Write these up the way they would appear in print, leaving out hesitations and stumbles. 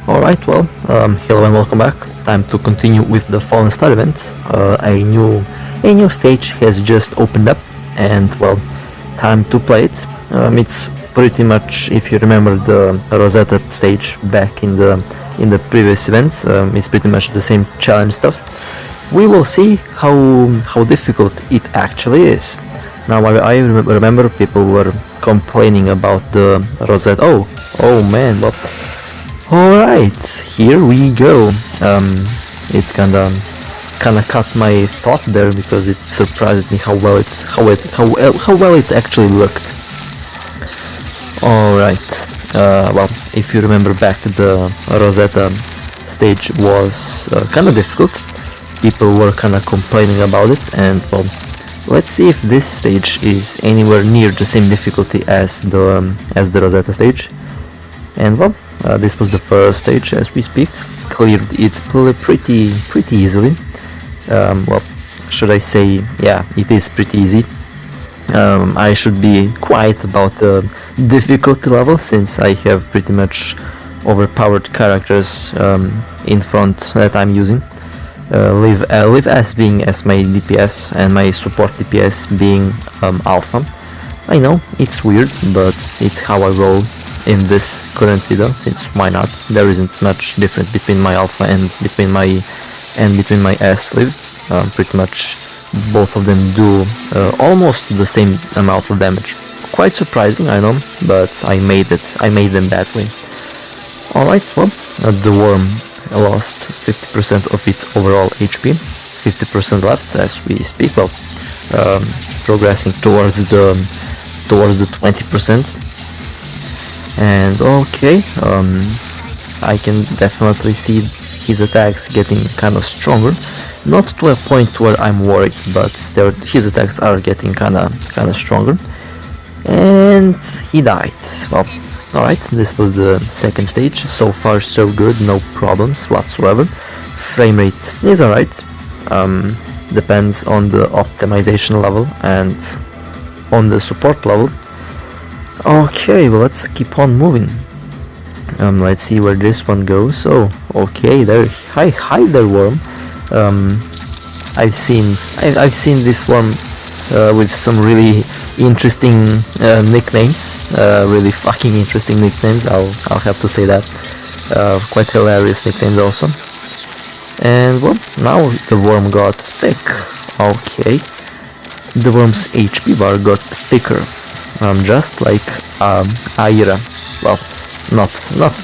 Alright, well, hello and welcome back. Time to continue with the Fallen Star event. A new stage has just opened up, and well, time to play it. It's pretty much, if you remember the Rosetta stage back in the previous event, it's pretty much the same challenge stuff. We will see how difficult it actually is. Now, I remember people were complaining about the Rosetta. Oh man, well. Alright, here we go. It kinda cut my thought there because it surprised me how well it actually looked. Alright, well, if you remember back, the Rosetta stage was kinda difficult. People were kinda complaining about it, and well, let's see if this stage is anywhere near the same difficulty as the Rosetta stage. And well, this was the first stage as we speak. Cleared it pretty easily. Well, should I say, yeah, it is pretty easy. I should be quiet about the difficulty level since I have pretty much overpowered characters in front that I'm using. Live as being as my DPS and my support DPS being alpha. I know it's weird, but it's how I roll in this current video, since why not? There isn't much difference between my alpha and between my S live. Pretty much both of them do almost the same amount of damage. Quite surprising, I know, but I made them that way. Alright, well, the worm lost 50% of its overall HP, 50% left as we speak. Well, progressing towards the 20%. And okay, I can definitely see his attacks getting kind of stronger. Not to a point where I'm worried, but his attacks are getting kind of stronger. And he died. Well, alright, this was the second stage. So far so good, no problems whatsoever. Frame rate is alright. Depends on the optimization level and on the support level. Okay, well, let's keep on moving. Let's see where this one goes. Oh, okay, there. Hi there, worm. I've seen this worm with some really interesting nicknames. Really fucking interesting nicknames. I'll have to say that. Quite hilarious nicknames also. And well, now the worm got thick. Okay, the worm's HP bar got thicker. Just like Aira. Well, not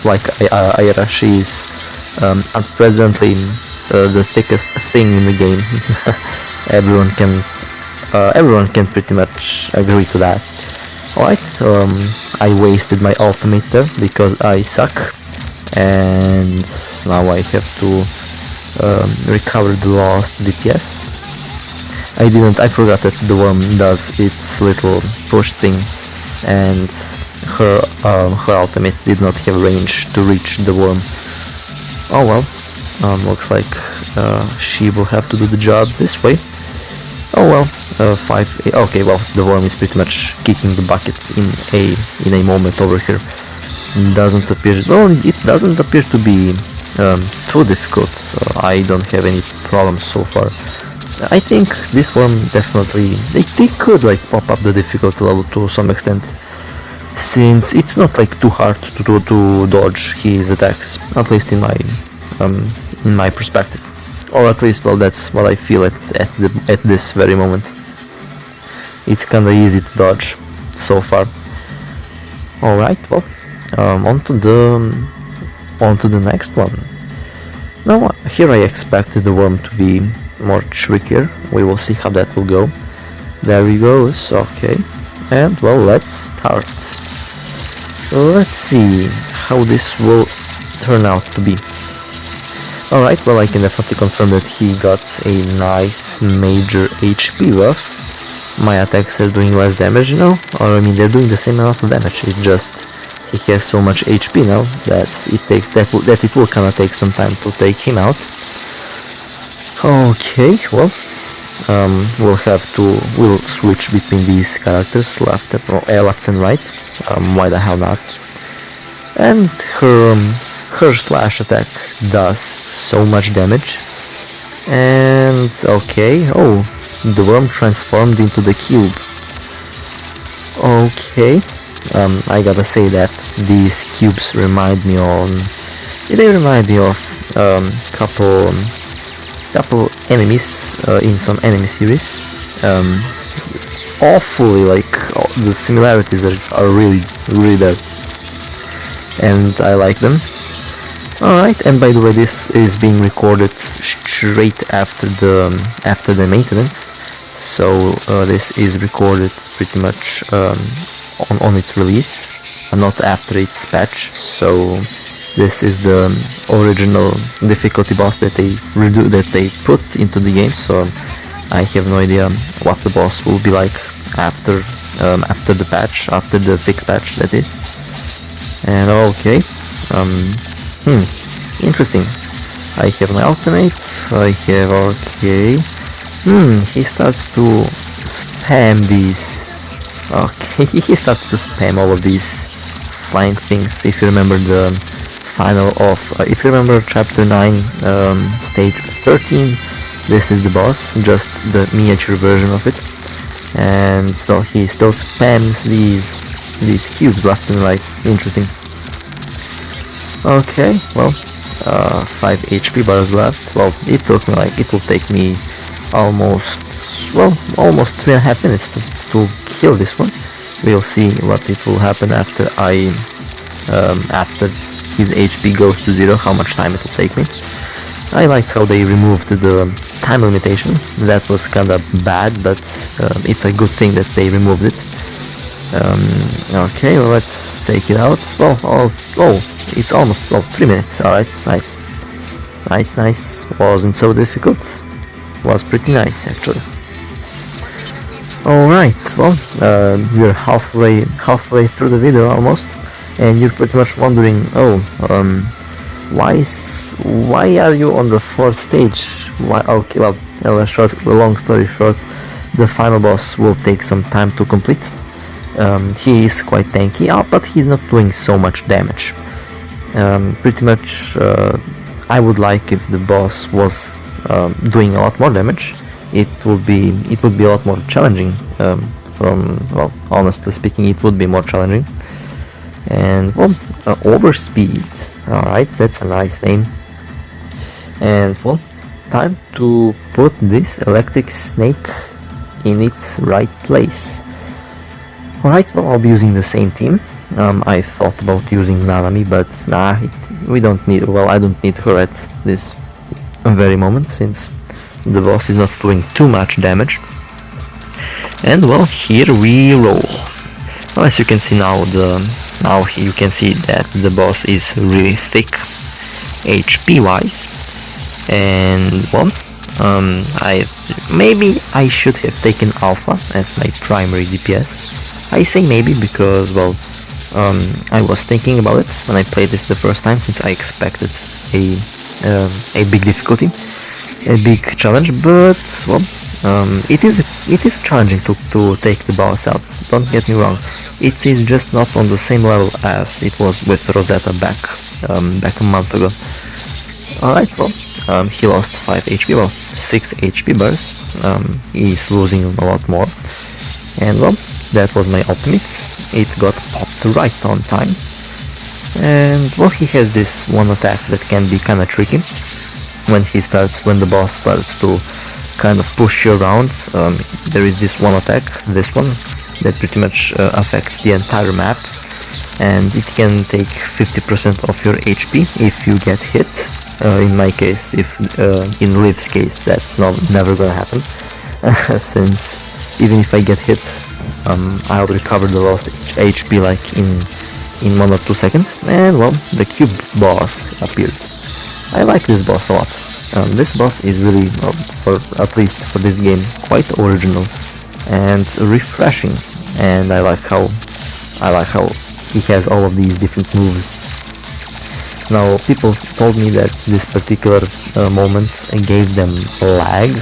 like Aira. She's unprecedentedly the thickest thing in the game. everyone can pretty much agree to that. Alright, I wasted my ultimate there because I suck, and now I have to recover the lost DPS. I forgot that the worm does its little push thing, and her ultimate did not have range to reach the worm. Oh well, looks like she will have to do the job this way. Oh well, 5. Okay, well, the worm is pretty much kicking the bucket in a moment over here. It doesn't appear to be too difficult. I don't have any problems so far. I think this worm definitely, they could like pop up the difficulty level to some extent, since it's not like too hard to dodge his attacks, at least in my perspective, or at least, well, that's what I feel at this very moment. It's kinda easy to dodge so far. Alright, well, on to the next one. Now here I expected the worm to be more trickier. We will see how that will go. There he goes. Okay, and well, let's start. Let's see how this will turn out to be. Alright, well, I can definitely confirm that he got a nice major HP buff. My attacks are doing less damage now, or I mean, they're doing the same amount of damage. It's just he has so much HP now that it will kinda take some time to take him out. Okay, well, we'll switch between these characters, left and right. Why the hell not? And her her slash attack does so much damage. And okay, oh, the worm transformed into the cube. Okay, I gotta say that these cubes remind me of couple enemies in some enemy series. Awfully, like, the similarities are really there, and I like them. Alright, and by the way, this is being recorded straight after the maintenance, so this is recorded pretty much on its release, not after its patch. So this is the original difficulty boss that they put into the game. So I have no idea what the boss will be like after the patch, after the fixed patch, that is. And okay, interesting. I have my ultimate. I have, okay. He starts to spam these. Okay, he started to spam all of these flying things. If you remember the final of, if you remember chapter 9, stage 13, this is the boss, just the miniature version of it. And well, he still spams these cubes left and right. Interesting. Okay, well, 5 HP bars left. Well, it will take me almost 3.5 minutes to kill this one. We'll see what it will happen after after his HP goes to 0, how much time it will take me. I like how they removed the time limitation. That was kinda bad, but it's a good thing that they removed it. Okay, well, let's take it out. Well, it's almost 3 minutes. Alright, nice. Wasn't so difficult. Was pretty nice, actually. Alright, well, we're halfway through the video almost, and you're pretty much wondering, why are you on the 4th stage? Why? Okay, well, long story short, the final boss will take some time to complete. He is quite tanky, but he's not doing so much damage. Pretty much, I would like if the boss was doing a lot more damage. It would be a lot more challenging. Honestly speaking, it would be more challenging. And well, Overspeed. Alright, that's a nice name. And well, time to put this electric snake in its right place. Alright, well, I'll be using the same team. I thought about using Nanami, but nah, I don't need her at this very moment, since the boss is not doing too much damage. And well, here we roll. Well, as you can see now, you can see that the boss is really thick HP wise. And well, maybe I should have taken Alpha as my primary DPS. I say maybe because, well, I was thinking about it when I played this the first time, since I expected a big difficulty, a big challenge. But well, it is challenging to take the boss out. Don't get me wrong. It is just not on the same level as it was with Rosetta back a month ago. Alright, well, he lost 5 HP, well, 6 HP bars. He's losing a lot more. And well, that was my ultimate. It got popped right on time. And well, he has this one attack that can be kinda tricky. When the boss starts to kind of push you around, there is this one attack, this one, that pretty much affects the entire map, and it can take 50% of your HP if you get hit. In my case, in Liv's case, that's never gonna happen, since even if I get hit, I'll recover the lost HP like in 1 or 2 seconds. And well, the cube boss appeared. I like this boss a lot. This boss is really, at least for this game, quite original and refreshing, and I like how he has all of these different moves. Now, people told me that this particular moment gave them lag.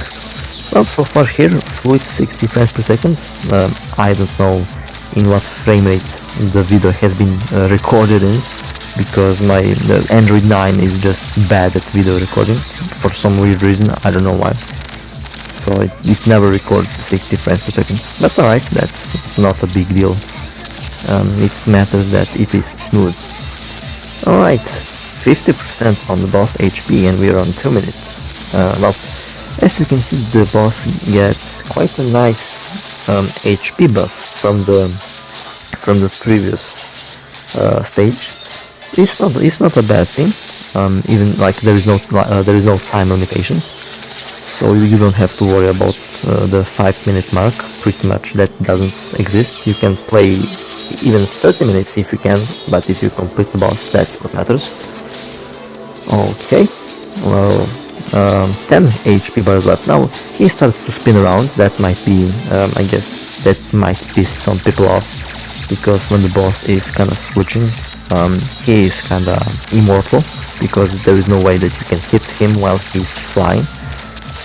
Well, so far here, fluid 60 frames per second. I don't know in what frame rate the video has been recorded in, because the Android 9 is just bad at video recording for some weird reason. I don't know why. So it never records 60 frames per second. But alright, that's not a big deal. It matters that it is smooth. Alright, 50% on the boss HP and we're on 2 minutes. Well, as you can see, the boss gets quite a nice HP buff from the previous stage. It's not a bad thing. Even like there is no time limitations, so you don't have to worry about the 5-minute mark. Pretty much that doesn't exist. You can play even 30 minutes if you can, but if you complete the boss, that's what matters. Okay, well, 10 HP bars left. Now he starts to spin around. That might be, I guess, that might piss some people off, because when the boss is kind of switching, he is kind of immortal, because there is no way that you can hit him while he's flying.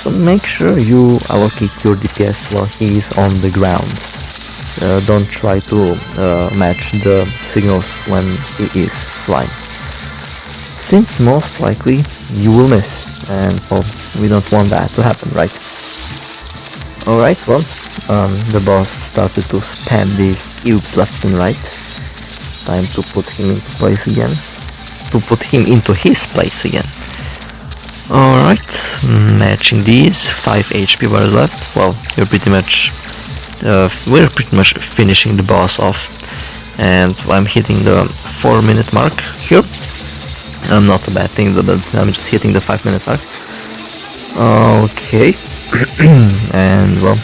So make sure you allocate your DPS while he is on the ground. Don't try to match the signals when he is flying, since most likely you will miss, and well, we don't want that to happen, right? Alright, well, the boss started to spam these cubes left and right. Time to put him into place again. To put him into his place again. Alright, matching these, 5 HP bars left. Well, we're pretty much finishing the boss off, and I'm hitting the 4-minute mark here. Not a bad thing, but I'm just hitting the 5-minute mark. Okay, and well,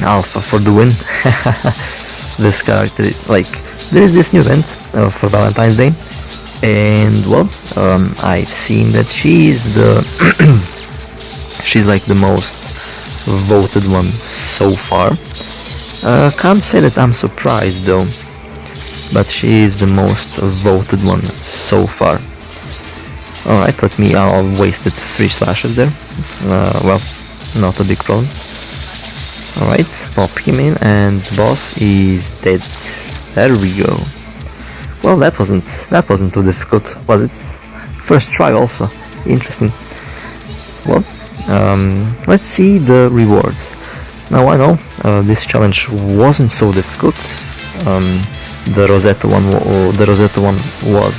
Alpha for the win. This character, like, there is this new event for Valentine's Day, and well, I've seen that she's she's like the most voted one so far. Can't say that I'm surprised though, but she is the most voted one so far. Alright, I'll wasted 3 slashes there. Well, not a big problem. Alright, pop him in, and the boss is dead. There we go. Well, that wasn't too difficult, was it? First try also. Interesting. Well, let's see the rewards. Now I know this challenge wasn't so difficult. The Rosetta one was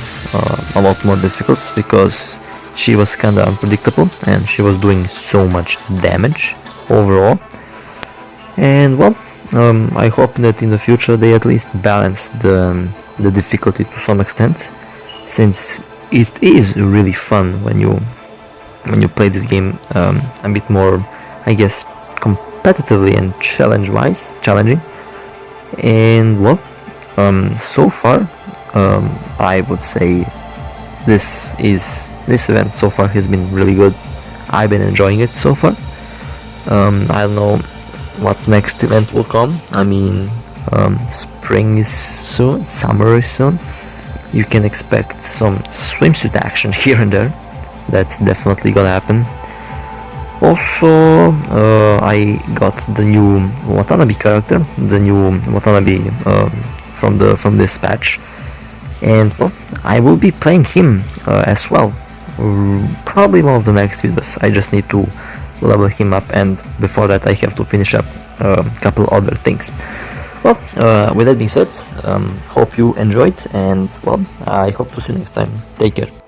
a lot more difficult, because she was kinda unpredictable and she was doing so much damage overall. And well, I hope that in the future they at least balance the difficulty to some extent, since it is really fun when you play this game a bit more, I guess, competitively and challenging. And well, so far, I would say this event so far has been really good. I've been enjoying it so far. I don't know what next event will come. I mean, spring is soon, summer is soon. You can expect some swimsuit action here and there. That's definitely gonna happen. Also, I got the new Watanabe character, the new Watanabe from this patch, and well, I will be playing him as well. Probably one of the next videos. I just need to level him up, and before that I have to finish up a couple other things. Well, with that being said, hope you enjoyed, and well, I hope to see you next time. Take care.